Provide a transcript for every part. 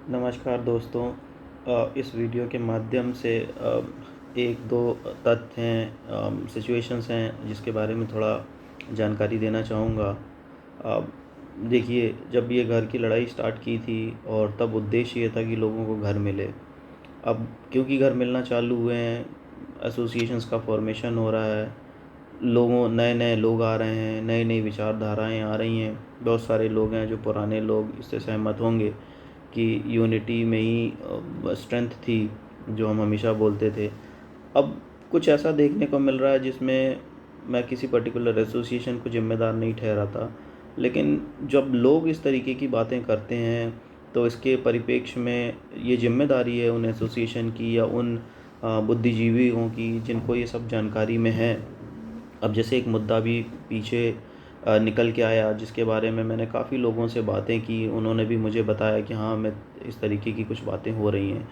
नमस्कार दोस्तों। इस वीडियो के माध्यम से एक दो तथ्य हैं, सिचुएशंस हैं जिसके बारे में थोड़ा जानकारी देना चाहूँगा। अ, देखिए, जब ये घर की लड़ाई स्टार्ट की थी और तब उद्देश्य ये था कि लोगों को घर मिले। अब क्योंकि घर मिलना चालू हुए हैं, एसोसिएशंस का फॉर्मेशन हो रहा है, नए-नए लोग आ रहे हैं, नई-नई विचारधाराएँ आ रही हैं। बहुत सारे लोग हैं जो पुराने लोग इससे सहमत होंगे कि यूनिटी में ही स्ट्रेंथ थी, जो हम हमेशा बोलते थे। अब कुछ ऐसा देखने को मिल रहा है जिसमें मैं किसी पर्टिकुलर एसोसिएशन को ज़िम्मेदार नहीं ठहराता। लेकिन जब लोग इस तरीके की बातें करते हैं, तो इसके परिप्रेक्ष्य में ये ज़िम्मेदारी है उन एसोसिएशन की या उन बुद्धिजीवियों की जिनको ये सब जानकारी में है। अब जैसे एक मुद्दा भी पीछे निकल के आया जिसके बारे में मैंने काफ़ी लोगों से बातें की, उन्होंने भी मुझे बताया कि हाँ, मैं इस तरीके की कुछ बातें हो रही हैं।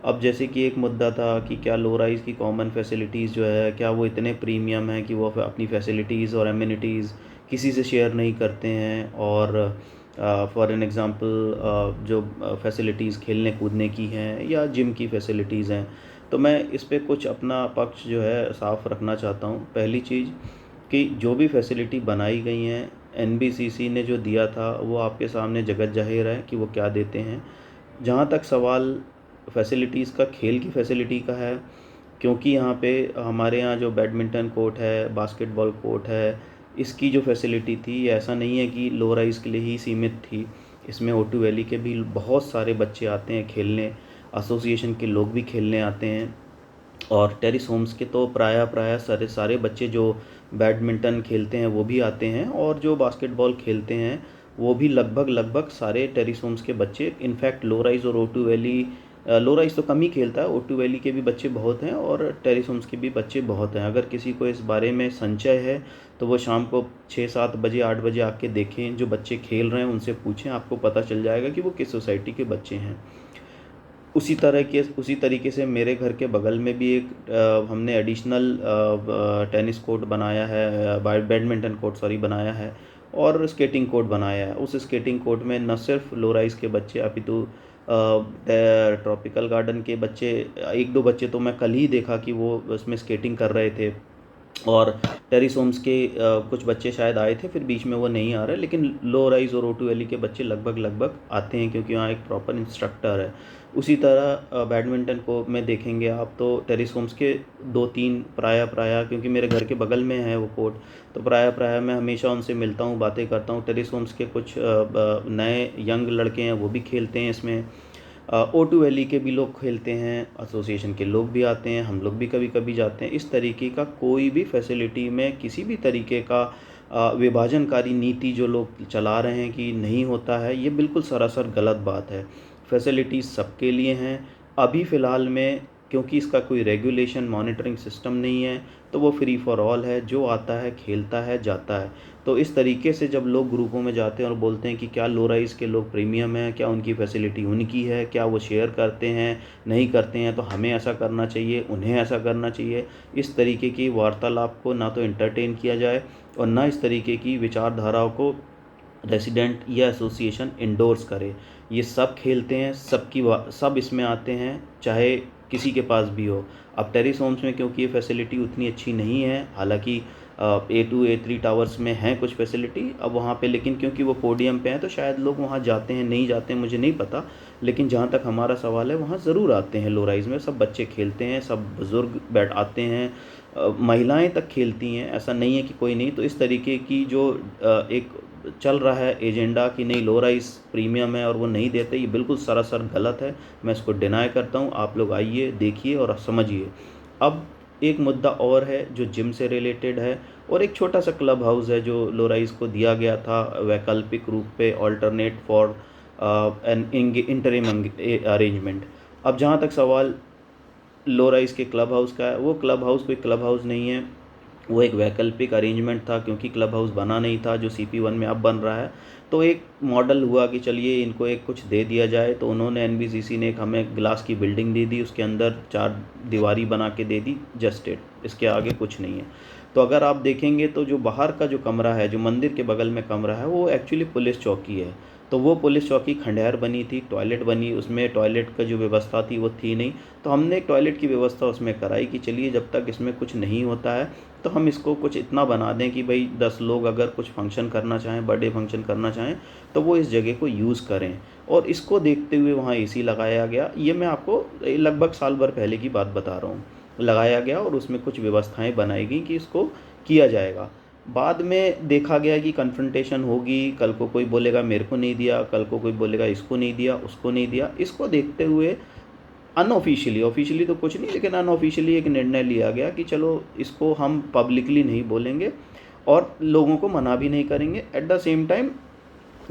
अब जैसे कि एक मुद्दा था कि क्या लो राइज़ की कॉमन फैसिलिटीज़ जो है, क्या वो इतने प्रीमियम हैं कि वो अपनी फैसिलिटीज़ और एमिनिटीज़ किसी से शेयर नहीं करते हैं। और फॉर एन एग्ज़ाम्पल जो फैसिलिटीज़ खेलने कूदने की हैं या जिम की फैसिलिटीज़ हैं, तो मैं इस पे कुछ अपना पक्ष जो है साफ़ रखना चाहता हूँ। पहली चीज़ कि जो भी फैसिलिटी बनाई गई हैं, एनबीसीसी ने जो दिया था वो आपके सामने जगत ज़ाहिर है कि वो क्या देते हैं। जहाँ तक सवाल फैसिलिटीज़ का, खेल की फैसिलिटी का है, क्योंकि यहाँ पे हमारे यहाँ जो बैडमिंटन कोर्ट है, बास्केटबॉल कोर्ट है, इसकी जो फैसिलिटी थी, ये ऐसा नहीं है कि लो राइज़ के लिए ही सीमित थी। इसमें ओटू वैली के भी बहुत सारे बच्चे आते हैं खेलने, एसोसिएशन के लोग भी खेलने आते हैं। और टेरेस होम्स के तो प्रायः सारे सारे बच्चे जो बैडमिंटन खेलते हैं वो भी आते हैं, और जो बास्केटबॉल खेलते हैं वो भी लगभग सारे टेरेस होम्स के बच्चे। इनफैक्ट लो राइज़ और ओटू वैली, लो राइज़ तो कम ही खेलता है, ओटू वैली के भी बच्चे बहुत हैं और टेरेस होम्स के भी बच्चे बहुत हैं। अगर किसी को इस बारे में संशय है तो वो शाम को 6-7 बजे 8 बजे आके देखें, जो बच्चे खेल रहे हैं उनसे पूछें, आपको पता चल जाएगा कि वो किस सोसाइटी के बच्चे हैं। उसी तरीके से मेरे घर के बगल में भी एक हमने एडिशनल टेनिस कोर्ट बनाया है, बैडमिंटन कोर्ट सॉरी बनाया है, और स्केटिंग कोर्ट बनाया है। उस स्केटिंग कोर्ट में न सिर्फ लो राइज़ के बच्चे अपितु ट्रॉपिकल गार्डन के बच्चे, एक दो बच्चे तो मैं कल ही देखा कि वो उसमें स्केटिंग कर रहे थे। और टेरेस होम्स के कुछ बच्चे शायद आए थे, फिर बीच में वो नहीं आ रहे, लेकिन लो राइज़ और ओटू वैली के बच्चे लगभग आते हैं क्योंकि वहाँ एक प्रॉपर इंस्ट्रक्टर है। उसी तरह बैडमिंटन को में देखेंगे आप तो टेरेस होम्स के 2-3 प्रायः क्योंकि मेरे घर के बगल में है वो कोर्ट, तो प्रायः मैं हमेशा उनसे मिलता हूँ, बातें करता हूँ। टेरेस होम्स के कुछ नए यंग लड़के हैं, वो भी खेलते हैं इसमें। ओटू वैली के भी लोग खेलते हैं, एसोसिएशन के लोग भी आते हैं, हम लोग भी कभी-कभी जाते हैं। इस तरीके का कोई भी फैसिलिटी में किसी भी तरीके का विभाजनकारी नीति जो लोग चला रहे हैं कि नहीं होता है, ये बिल्कुल सरासर गलत बात है। फैसिलिटीज़ सबके लिए हैं। अभी फ़िलहाल में क्योंकि इसका कोई रेगुलेशन, मॉनिटरिंग सिस्टम नहीं है, तो वो फ्री फॉर ऑल है, जो आता है, खेलता है, जाता है। तो इस तरीके से जब लोग ग्रुपों में जाते हैं और बोलते हैं कि क्या लो राइज़ के लोग प्रीमियम हैं, क्या उनकी फैसिलिटी उनकी है, क्या वो शेयर करते हैं, नहीं करते हैं, तो हमें ऐसा करना चाहिए, उन्हें ऐसा करना चाहिए। इस तरीके की वार्तालाप को ना तो एंटरटेन किया जाए और ना इस तरीके की विचारधाराओं को रेसिडेंट या एसोसिएशन इंडोर्स करे। ये सब खेलते हैं, सब इसमें आते हैं, चाहे किसी के पास भी हो। अब टेरेस होम्स में क्योंकि ये फैसिलिटी उतनी अच्छी नहीं है, हालाँकि A2 A3 टावर्स में हैं कुछ फैसिलिटी अब वहाँ पे, लेकिन क्योंकि वो पोडियम पे हैं तो शायद लोग वहाँ जाते हैं, नहीं जाते हैं मुझे नहीं पता। लेकिन जहाँ तक हमारा सवाल है, वहाँ ज़रूर आते हैं लो राइज़ में, सब बच्चे खेलते हैं, सब बुज़ुर्ग बैठ आते हैं, महिलाएँ तक खेलती हैं, ऐसा नहीं है कि कोई नहीं। तो इस तरीके की जो एक चल रहा है एजेंडा कि नहीं लो राइस प्रीमियम है और वो नहीं देते, ये बिल्कुल सरासर गलत है। मैं इसको डिनाई करता हूँ। आप लोग आइए, देखिए और समझिए। अब एक मुद्दा और है जो जिम से रिलेटेड है, और एक छोटा सा क्लब हाउस है जो लो राइस को दिया गया था वैकल्पिक रूप पे, alternate for an interim arrangement. अब जहाँ तक सवाल लो राइस के क्लब हाउस का है, वो क्लब हाउस कोई क्लब हाउस नहीं है, वो एक वैकल्पिक अरेंजमेंट था क्योंकि क्लब हाउस बना नहीं था जो CP1 में अब बन रहा है। तो एक मॉडल हुआ कि चलिए इनको एक कुछ दे दिया जाए, तो उन्होंने एनबीसीसी ने एक हमें ग्लास की बिल्डिंग दे दी, उसके अंदर 4 दीवारी बना के दे दी, जस्ट इट, इसके आगे कुछ नहीं है। तो अगर आप देखेंगे तो जो बाहर का जो कमरा है, जो मंदिर के बगल में कमरा है, वो एक्चुअली पुलिस चौकी है। तो वो पुलिस चौकी खंडहर बनी थी, टॉयलेट बनी, उसमें टॉयलेट का जो व्यवस्था थी वो थी नहीं। तो हमने एक टॉयलेट की व्यवस्था उसमें कराई कि चलिए जब तक इसमें कुछ नहीं होता है तो हम इसको कुछ इतना बना दें कि भाई 10 लोग अगर कुछ फंक्शन करना चाहें, बर्थडे फंक्शन करना चाहें, तो वो इस जगह को यूज़ करें। और इसको देखते हुए वहाँ एसी लगाया गया। ये मैं आपको लगभग साल भर पहले की बात बता रहा हूँ। लगाया गया और उसमें कुछ व्यवस्थाएँ बनाई गई कि इसको किया जाएगा। बाद में देखा गया कि कन्फ्रंटेशन होगी, कल को कोई बोलेगा मेरे को नहीं दिया, कल को कोई बोलेगा इसको नहीं दिया, उसको नहीं दिया। इसको देखते हुए अनऑफ़िशियली, ऑफ़िशियली तो कुछ नहीं, लेकिन अनऑफ़िशियली एक निर्णय लिया गया कि चलो इसको हम पब्लिकली नहीं बोलेंगे और लोगों को मना भी नहीं करेंगे। एट द सेम टाइम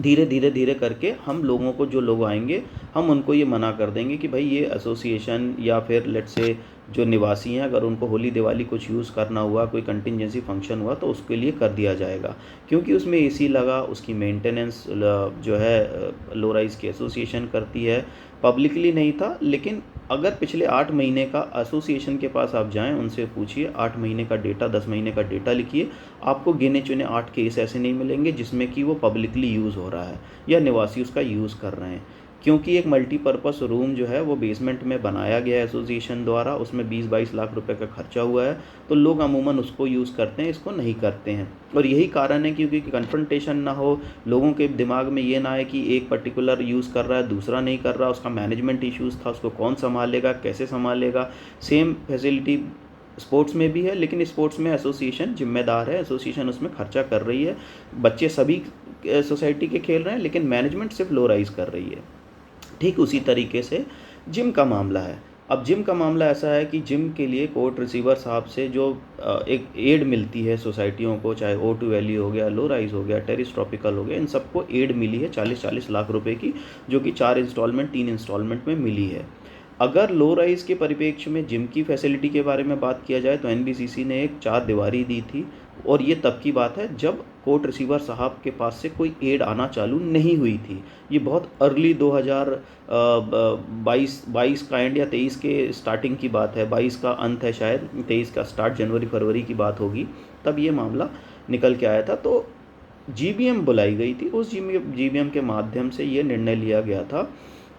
धीरे करके हम लोगों को, जो लोग आएंगे, हम उनको ये मना कर देंगे कि भाई ये एसोसिएशन या फिर लेट्स से जो निवासी हैं, अगर उनको होली दिवाली कुछ यूज़ करना हुआ, कोई कंटिजेंसी फंक्शन हुआ, तो उसके लिए कर दिया जाएगा। क्योंकि उसमें एसी लगा, उसकी मेंटेनेंस जो है लो राइज़ की एसोसिएशन करती है। पब्लिकली नहीं था, लेकिन अगर पिछले 8 महीने का एसोसिएशन के पास आप जाएँ, उनसे पूछिए, 8 महीने का डेटा, 10 महीने का डेटा लिखिए, आपको गिने-चुने 8 केस ऐसे नहीं मिलेंगे जिसमें कि वो पब्लिकली यूज़ हो रहा है या निवासी उसका यूज़ कर रहे हैं। क्योंकि एक मल्टीपर्पज़ रूम जो है वो बेसमेंट में बनाया गया है एसोसिएशन द्वारा, उसमें 20-22 लाख रुपए का खर्चा हुआ है, तो लोग अमूमन उसको यूज़ करते हैं, इसको नहीं करते हैं। और यही कारण है क्योंकि कन्फ्रंटेशन ना हो, लोगों के दिमाग में ये ना आए कि एक पर्टिकुलर यूज़ कर रहा है, दूसरा नहीं कर रहा, उसका मैनेजमेंट इश्यूज़ था, उसको कौन सँभालेगा, कैसे सँभालेगा। सेम फैसिलिटी स्पोर्ट्स में भी है, लेकिन स्पोर्ट्स में एसोसिएशन ज़िम्मेदार है, एसोसिएशन उसमें खर्चा कर रही है। बच्चे सभी सोसाइटी के खेल रहे हैं, लेकिन मैनेजमेंट सिर्फ लो राइज़ कर रही है। ठीक उसी तरीके से जिम का मामला है। अब जिम का मामला ऐसा है कि जिम के लिए कोर्ट रिसीवर साहब से जो एक एड मिलती है सोसाइटियों को, चाहे O2 वैली हो गया, लो राइज़ हो गया, टेरिस ट्रॉपिकल हो गया, इन सबको एड मिली है 40-40 लाख रुपए की, जो कि 4 इंस्टॉलमेंट 3 इंस्टॉलमेंट में मिली है। अगर लो राइज़ के परिप्रेक्ष्य में जिम की फैसिलिटी के बारे में बात किया जाए तो एनबीसीसी ने एक चारदीवारी दी थी, और ये तब की बात है जब कोर्ट रिसीवर साहब के पास से कोई एड आना चालू नहीं हुई थी। ये बहुत अर्ली 2022 का एंड या 23 के स्टार्टिंग की बात है, 22 का अंत है शायद, 23 का स्टार्ट, जनवरी फरवरी की बात होगी, तब ये मामला निकल के आया था। तो जीबीएम बुलाई गई थी, उस जीबीएम के माध्यम से ये निर्णय लिया गया था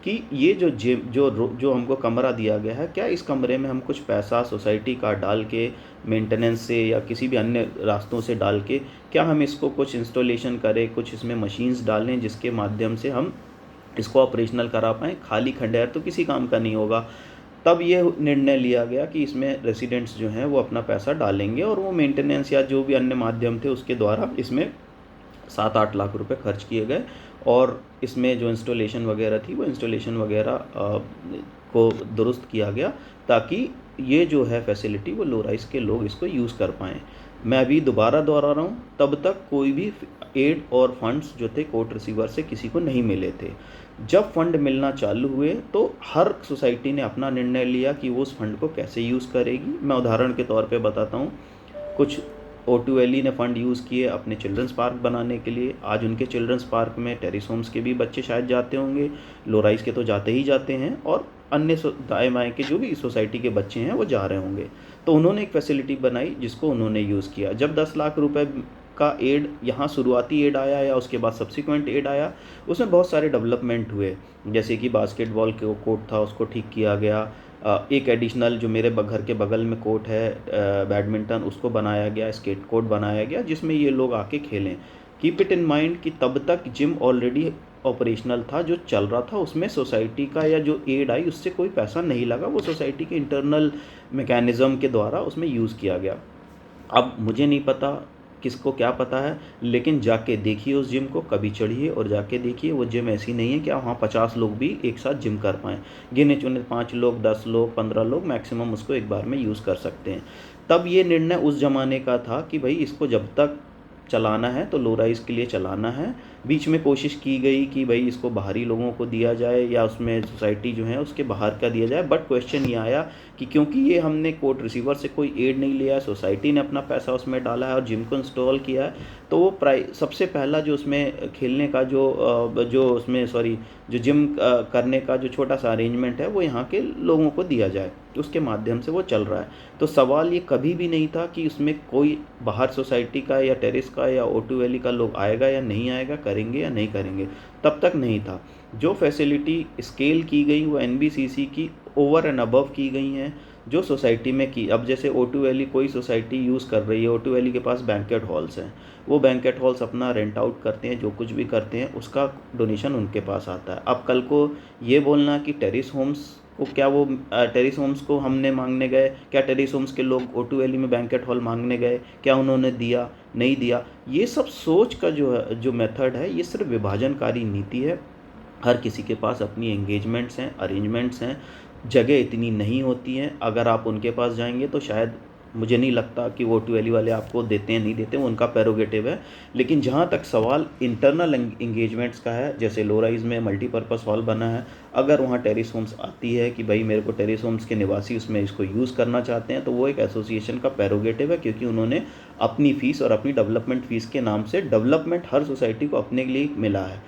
कि ये जो जिम जो हमको कमरा दिया गया है, क्या इस कमरे में हम कुछ पैसा सोसाइटी का डाल के, मेंटेनेंस से या किसी भी अन्य रास्तों से डाल के, क्या हम इसको कुछ इंस्टॉलेशन करें, कुछ इसमें मशीन्स डालें जिसके माध्यम से हम इसको ऑपरेशनल करा पाएँ। खाली खंडहर तो किसी काम का नहीं होगा। तब ये निर्णय लिया गया कि इसमें रेसिडेंट्स जो हैं वो अपना पैसा डालेंगे और वो मेंटेनेंस या जो भी अन्य माध्यम थे उसके द्वारा इसमें 7-8 लाख रुपए खर्च किए गए, और इसमें जो इंस्टॉलेशन वगैरह थी वो इंस्टॉलेशन वगैरह को दुरुस्त किया गया, ताकि ये जो है फैसिलिटी वो लो राइज़ के लोग इसको यूज़ कर पाएँ। मैं अभी दोबारा दोहरा रहा हूँ, तब तक कोई भी एड और फंड्स जो थे कोर्ट रिसीवर से किसी को नहीं मिले थे। जब फंड मिलना चालू हुए तो हर सोसाइटी ने अपना निर्णय लिया कि वो उस फंड को कैसे यूज़ करेगी। मैं उदाहरण के तौर पे बताता हूँ। कुछ O2 वैली ने फ़ंड यूज़ किए अपने चिल्ड्रंस पार्क बनाने के लिए। आज उनके चिल्ड्रंस पार्क में टेरिस होम्स के भी बच्चे शायद जाते होंगे, लो राइज़ के तो जाते ही जाते हैं, और अन्य दाएँ बाएँ के जो भी सोसाइटी के बच्चे हैं वो जा रहे होंगे। तो उन्होंने एक फैसिलिटी बनाई जिसको उन्होंने यूज़ किया। जब 10 लाख रुपए का एड, यहाँ शुरुआती एड आया या उसके बाद सब्सिक्वेंट एड आया, उसमें बहुत सारे डेवलपमेंट हुए, जैसे कि बास्केटबॉल के कोर्ट था उसको ठीक किया गया। एक एडिशनल जो मेरे घर के बगल में कोर्ट है बैडमिंटन, उसको बनाया गया, स्केट कोर्ट बनाया गया जिसमें ये लोग आके खेलें। कीप इट इन माइंड कि तब तक जिम ऑलरेडी ऑपरेशनल था, जो चल रहा था, उसमें सोसाइटी का या जो एड आई उससे कोई पैसा नहीं लगा, वो सोसाइटी के इंटरनल मैकेनिज़्म के द्वारा उसमें यूज़ किया गया। अब मुझे नहीं पता किसको क्या पता है, लेकिन जाके देखिए उस जिम को, कभी चढ़िए और जाके देखिए। वो जिम ऐसी नहीं है कि वहाँ 50 लोग भी एक साथ जिम कर पाएँ। गिने चुने 5 लोग, 10 लोग, 15 लोग मैक्सिमम उसको एक बार में यूज़ कर सकते हैं। तब ये निर्णय उस ज़माने का था कि भाई इसको जब तक चलाना है तो लो राइज़ के लिए चलाना है। बीच में कोशिश की गई कि भाई इसको बाहरी लोगों को दिया जाए या उसमें सोसाइटी जो है उसके बाहर का दिया जाए, बट क्वेश्चन ये आया कि क्योंकि ये हमने कोर्ट रिसीवर से कोई एड नहीं लिया है, सोसाइटी ने अपना पैसा उसमें डाला है और जिम को इंस्टॉल किया है, तो वो सबसे पहला जो उसमें खेलने का जो जिम करने का जो छोटा सा अरेंजमेंट है वो यहाँ के लोगों को दिया जाए, उसके माध्यम से वो चल रहा है। तो सवाल ये कभी भी नहीं था कि उसमें कोई बाहर सोसाइटी का या टेरिस का या O2 वैली का लोग आएगा या नहीं आएगा, करेगा करेंगे या नहीं करेंगे, तब तक नहीं था। जो फैसिलिटी स्केल की गई वो एनबीसीसी की ओवर एंड अबव की गई हैं जो सोसाइटी में की। अब जैसे O2 वैली कोई सोसाइटी यूज़ कर रही है, O2 वैली के पास बैंकेट हॉल्स हैं, वो बैंकेट हॉल्स अपना रेंट आउट करते हैं, जो कुछ भी करते हैं उसका डोनेशन उनके पास आता है। अब कल को ये बोलना कि टेरिस होम्स को क्या वो टेरिस होम्स को हमने मांगने गए, क्या टेरिस होम्स के लोग O2 वैली में बैंकेट हॉल मांगने गए, क्या उन्होंने दिया, नहीं दिया। ये सब सोच का जो मेथड है, ये सिर्फ विभाजनकारी नीति है। हर किसी के पास अपनी एंगेजमेंट्स हैं, अरेंजमेंट्स हैं, जगह इतनी नहीं होती हैं। अगर आप उनके पास जाएंगे तो शायद मुझे नहीं लगता कि वो O2 वैली वाले आपको देते हैं, नहीं देते, वो उनका प्रेरोगेटिव है। लेकिन जहाँ तक सवाल इंटरनल एंगेजमेंट्स का है, जैसे लो राइज में मल्टीपर्पज़ हॉल बना है, अगर वहाँ टेरिस होम्स आती है कि भाई मेरे को टेरिस होम्स के निवासी उसमें इसको यूज़ करना चाहते हैं, तो वो एक एसोसिएशन का प्रेरोगेटिव है, क्योंकि उन्होंने अपनी फ़ीस और अपनी डेवलपमेंट फ़ीस के नाम से डेवलपमेंट हर सोसाइटी को अपने लिए मिला है।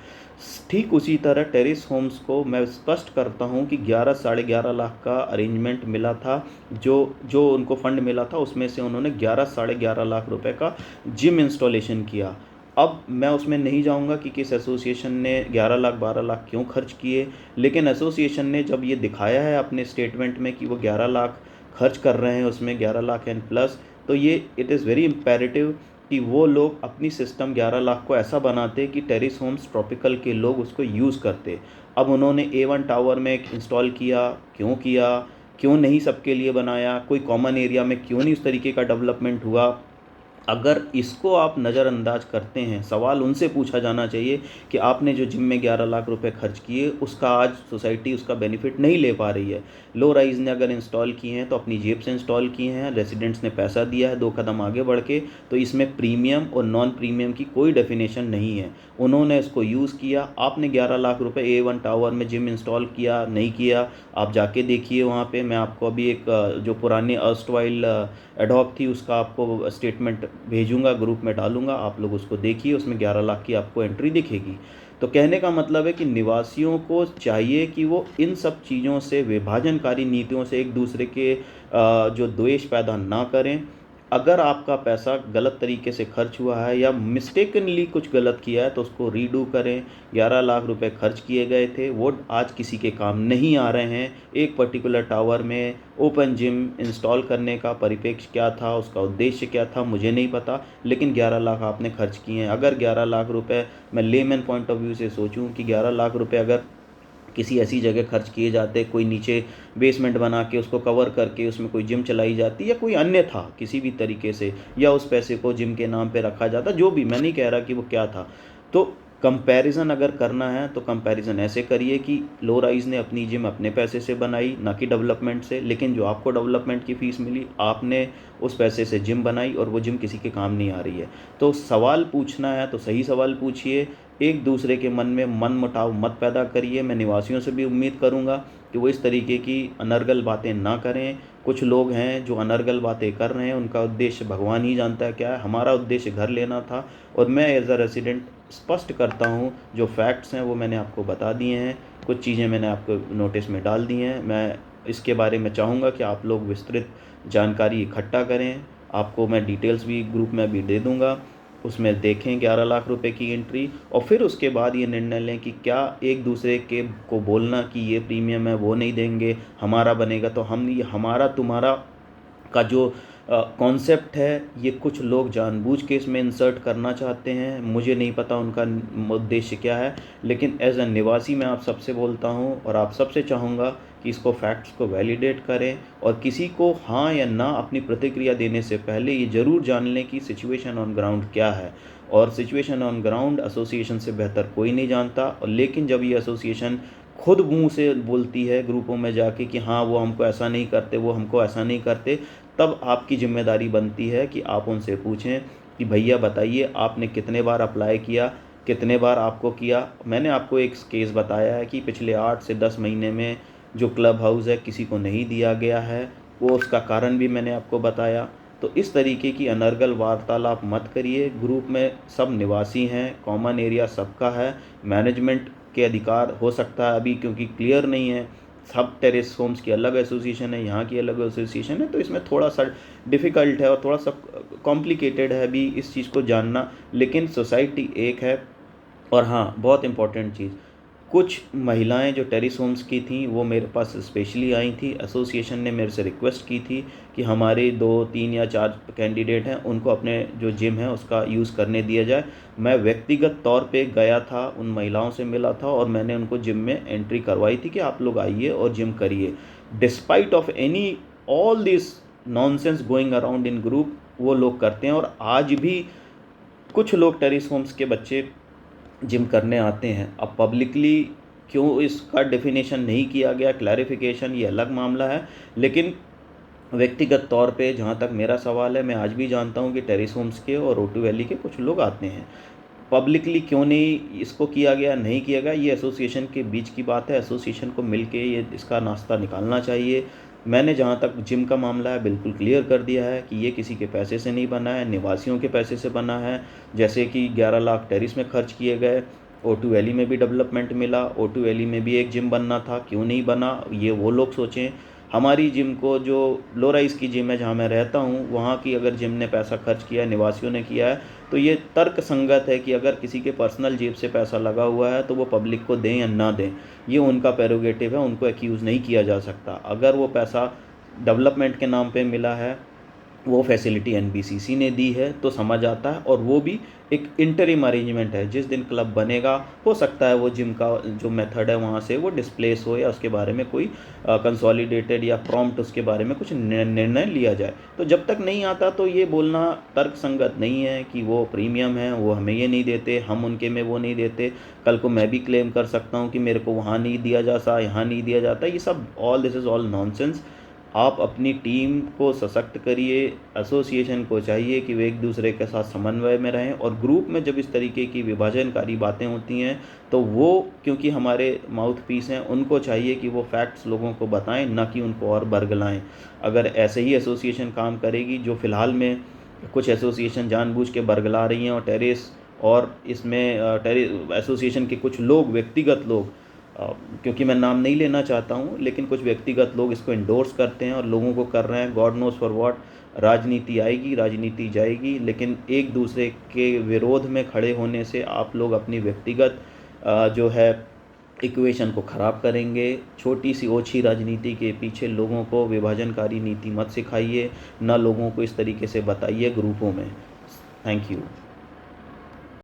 ठीक उसी तरह टेरिस होम्स को मैं स्पष्ट करता हूं कि 11 साढ़े 11 लाख का अरेंजमेंट मिला था, जो जो उनको फंड मिला था उसमें से उन्होंने 11 साढ़े 11 लाख रुपए का जिम इंस्टॉलेशन किया। अब मैं उसमें नहीं जाऊंगा कि किस एसोसिएशन ने 11 लाख 12 लाख क्यों खर्च किए, लेकिन एसोसिएशन ने जब ये दिखाया है अपने स्टेटमेंट में कि वो 11 लाख खर्च कर रहे हैं, उसमें 11 लाख एंड प्लस, तो ये इट इज़ वेरी इम्पेरेटिव कि वो लोग अपनी सिस्टम 11 लाख को ऐसा बनाते कि टेरिस होम्स ट्रॉपिकल के लोग उसको यूज़ करते। अब उन्होंने A1 टावर में इंस्टॉल किया, क्यों नहीं सबके लिए बनाया, कोई कॉमन एरिया में क्यों नहीं उस तरीके का डेवलपमेंट हुआ। अगर इसको आप नज़रअंदाज करते हैं, सवाल उनसे पूछा जाना चाहिए कि आपने जो जिम में 11 लाख रुपए खर्च किए, उसका आज सोसाइटी उसका बेनिफिट नहीं ले पा रही है। लो राइज़ ने अगर इंस्टॉल किए हैं तो अपनी जेब से इंस्टॉल किए हैं, रेजिडेंट्स ने पैसा दिया है 2 कदम आगे बढ़ के, तो इसमें प्रीमियम और नॉन प्रीमियम की कोई डेफिनेशन नहीं है। उन्होंने इसको यूज़ किया। आपने 11 लाख रुपए A1 टावर में जिम इंस्टॉल किया, नहीं किया, आप जाके देखिए वहाँ पे। मैं आपको अभी एक जो पुरानी अर्स्टवाइल एडॉक थी उसका आपको स्टेटमेंट भेजूंगा, ग्रुप में डालूंगा, आप लोग उसको देखिए, उसमें 11 लाख की आपको एंट्री दिखेगी। तो कहने का मतलब है कि निवासियों को चाहिए कि वो इन सब चीज़ों से, विभाजनकारी नीतियों से एक दूसरे के जो द्वेष पैदा ना करें। अगर आपका पैसा गलत तरीके से खर्च हुआ है या मिस्टेकनली कुछ गलत किया है तो उसको रीडू करें। 11 लाख रुपए खर्च किए गए थे, वो आज किसी के काम नहीं आ रहे हैं। एक पर्टिकुलर टावर में ओपन जिम इंस्टॉल करने का परिप्रेक्ष्य क्या था, उसका उद्देश्य क्या था, मुझे नहीं पता, लेकिन 11 लाख आपने खर्च किए हैं। अगर 11 लाख रुपए, मैं लेमैन पॉइंट ऑफ व्यू से सोचूं कि 11 लाख रुपए अगर किसी ऐसी जगह खर्च किए जाते, कोई नीचे बेसमेंट बना के उसको कवर करके उसमें कोई जिम चलाई जाती या कोई अन्य था किसी भी तरीके से, या उस पैसे को जिम के नाम पे रखा जाता, जो भी, मैं नहीं कह रहा कि वो क्या था। तो कंपैरिजन अगर करना है तो कंपैरिजन ऐसे करिए कि लो राइज ने अपनी जिम अपने पैसे से बनाई, ना कि डेवलपमेंट से, लेकिन जो आपको डेवलपमेंट की फ़ीस मिली, आपने उस पैसे से जिम बनाई और वो जिम किसी के काम नहीं आ रही है। तो सवाल पूछना है तो सही सवाल पूछिए, एक दूसरे के मन में मनमुटाव मत पैदा करिए। मैं निवासियों से भी उम्मीद करूंगा कि वो इस तरीके की अनर्गल बातें ना करें। कुछ लोग हैं जो अनर्गल बातें कर रहे हैं, उनका उद्देश्य भगवान ही जानता है क्या है। हमारा उद्देश्य घर लेना था, और मैं एज अ रेसिडेंट स्पष्ट करता हूँ, जो फैक्ट्स हैं वो मैंने आपको बता दिए हैं, कुछ चीज़ें मैंने आपको नोटिस में डाल दी हैं। मैं इसके बारे में चाहूँगा कि आप लोग विस्तृत जानकारी इकट्ठा करें। आपको मैं डिटेल्स भी ग्रुप में भी दे दूँगा, उसमें देखें 11 लाख रुपए की एंट्री, और फिर उसके बाद ये निर्णय लें कि क्या एक दूसरे के को बोलना कि ये प्रीमियम है वो नहीं देंगे, हमारा बनेगा तो हम, ये हमारा तुम्हारा का जो कॉन्सेप्ट है, ये कुछ लोग जानबूझ के इसमें इंसर्ट करना चाहते हैं। मुझे नहीं पता उनका उद्देश्य क्या है, लेकिन एज अ निवासी मैं आप सबसे बोलता हूँ और आप सबसे चाहूँगा कि इसको फैक्ट्स को वैलिडेट करें, और किसी को हाँ या ना अपनी प्रतिक्रिया देने से पहले ये ज़रूर जान लें कि सिचुएशन ऑन ग्राउंड क्या है। और सिचुएशन ऑन ग्राउंड एसोसिएशन से बेहतर कोई नहीं जानता। और लेकिन जब ये एसोसिएशन खुद मुंह से बोलती है ग्रुपों में जाके कि हाँ वो हमको ऐसा नहीं करते, वो हमको ऐसा नहीं करते, तब आपकी जिम्मेदारी बनती है कि आप उनसे पूछें कि भैया बताइए आपने कितने बार अप्लाई किया, कितने बार आपको किया। मैंने आपको एक केस बताया है कि पिछले 8 से 10 महीने में जो क्लब हाउस है किसी को नहीं दिया गया है, वो उसका कारण भी मैंने आपको बताया। तो इस तरीके की अनर्गल वार्तालाप मत करिए। ग्रुप में सब निवासी हैं, कॉमन एरिया सबका है, मैनेजमेंट के अधिकार हो सकता है अभी क्योंकि क्लियर नहीं है। सब टेरेस होम्स की अलग एसोसिएशन है, यहाँ की अलग एसोसिएशन है, तो इसमें थोड़ा सा डिफ़िकल्ट है और थोड़ा सा कॉम्प्लिकेटेड है अभी इस चीज़ को जानना। लेकिन सोसाइटी एक है, और हाँ, बहुत इम्पोर्टेंट चीज़, कुछ महिलाएं जो टेरिस होम्स की थीं वो मेरे पास स्पेशली आई थी। एसोसिएशन ने मेरे से रिक्वेस्ट की थी कि हमारे 2, 3 या 4 कैंडिडेट हैं, उनको अपने जो जिम है उसका यूज़ करने दिया जाए। मैं व्यक्तिगत तौर पे गया था, उन महिलाओं से मिला था और मैंने उनको जिम में एंट्री करवाई थी कि आप लोग आइए और जिम करिए। Despite of any all this nonsense going around in group, वो लोग करते हैं। और आज भी कुछ लोग टेरिस होम्स के बच्चे जिम करने आते हैं। अब पब्लिकली क्यों इसका डेफिनेशन नहीं किया गया, क्लैरिफिकेशन, ये अलग मामला है। लेकिन व्यक्तिगत तौर पे जहाँ तक मेरा सवाल है, मैं आज भी जानता हूँ कि टेरिस होम्स के और ओटू वैली के कुछ लोग आते हैं। पब्लिकली क्यों नहीं इसको किया गया, नहीं किया गया, ये एसोसिएशन के बीच की बात है। एसोसिएशन को मिलके ये इसका नाश्ता निकालना चाहिए। मैंने जहाँ तक जिम का मामला है बिल्कुल क्लियर कर दिया है कि ये किसी के पैसे से नहीं बना है, निवासियों के पैसे से बना है। जैसे कि 11 लाख टेरिस में खर्च किए गए, ओटू वैली में भी डेवलपमेंट मिला, ओटू वैली में भी एक जिम बनना था, क्यों नहीं बना, ये वो लोग सोचें। हमारी जिम को, जो लो राइज़ की जिम है जहाँ मैं रहता हूँ, वहाँ की अगर जिम ने पैसा खर्च किया है, निवासियों ने किया है, तो ये तर्क संगत है कि अगर किसी के पर्सनल जेब से पैसा लगा हुआ है तो वो पब्लिक को दें या ना दें, ये उनका प्रेरोगेटिव है, उनको एक्यूज़ नहीं किया जा सकता। अगर वो पैसा डेवलपमेंट के नाम पे मिला है, वो फैसिलिटी एनबीसीसी ने दी है तो समझ आता है। और वो भी एक इंटरिम अरेंजमेंट है, जिस दिन क्लब बनेगा हो सकता है वो जिम का जो मेथड है वहाँ से वो डिस्प्लेस हो या उसके बारे में कोई कंसोलिडेटेड या प्रॉम्प्ट उसके बारे में कुछ निर्णय लिया जाए। तो जब तक नहीं आता तो ये बोलना तर्क संगत नहीं है कि वो प्रीमियम है, वो हमें ये नहीं देते, हम उनके में वो नहीं देते। कल को मैं भी क्लेम कर सकता हूँ कि मेरे को वहाँ नहीं दिया जाता, यहाँ नहीं दिया जाता। ये सब दिस इज़ ऑल नॉनसेंस। आप अपनी टीम को सशक्त करिए। एसोसिएशन को चाहिए कि वे एक दूसरे के साथ समन्वय में रहें। और ग्रुप में जब इस तरीके की विभाजनकारी बातें होती हैं तो वो, क्योंकि हमारे माउथ पीस हैं, उनको चाहिए कि वो फैक्ट्स लोगों को बताएं, ना कि उनको और बरगलाएं। अगर ऐसे ही एसोसिएशन काम करेगी, जो फ़िलहाल में कुछ एसोसिएशन जानबूझ के बरगला रही हैं, और टेरिस और इसमें टेरिस एसोसिएशन के कुछ लोग, व्यक्तिगत लोग, क्योंकि मैं नाम नहीं लेना चाहता हूँ, लेकिन कुछ व्यक्तिगत लोग इसको इंडोर्स करते हैं और लोगों को कर रहे हैं, गॉड नोज़ फॉर व्हाट। राजनीति आएगी, राजनीति जाएगी, लेकिन एक दूसरे के विरोध में खड़े होने से आप लोग अपनी व्यक्तिगत जो है इक्वेशन को ख़राब करेंगे। छोटी सी ओछी राजनीति के पीछे लोगों को विभाजनकारी नीति मत सिखाइए, ना लोगों को इस तरीके से बताइए ग्रुपों में। Thank you.